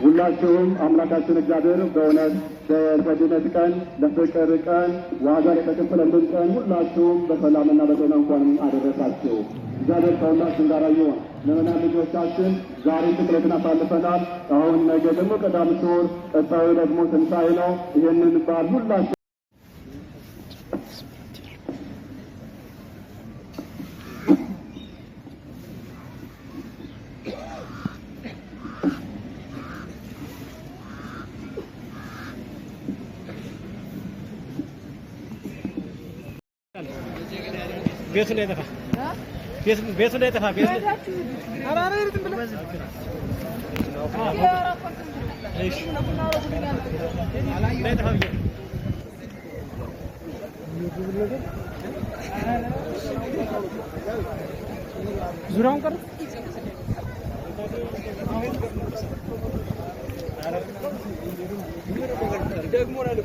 ሁላችሁም አምላካችን እግዚአብሔር በእውነት በድነት ቀን ለፍቅር ቀን ዋጋ ለተከፈለልን ቀን ሁላችሁም በሰላምና በጤና እንኳን አደረሳችሁ። እግዚአብሔር ከሁላችን ጋር ይሁን። ምዕመናን ልጆቻችን ዛሬ ስቅለትን አሳልፈናል። አሁን ነገ ደግሞ ቀዳም ሱር፣ ቀጣዩ ደግሞ ትንሣኤ ነው። ይህንን በዓል ሁላችን ቤቱ ላይ ጠፋ ቤቱ ላይ ጠፋ ቤቱ አራራ ይርጥም ብለ እሺ ላይ ጠፋ ዙራውን ቀር ደግሞ ነው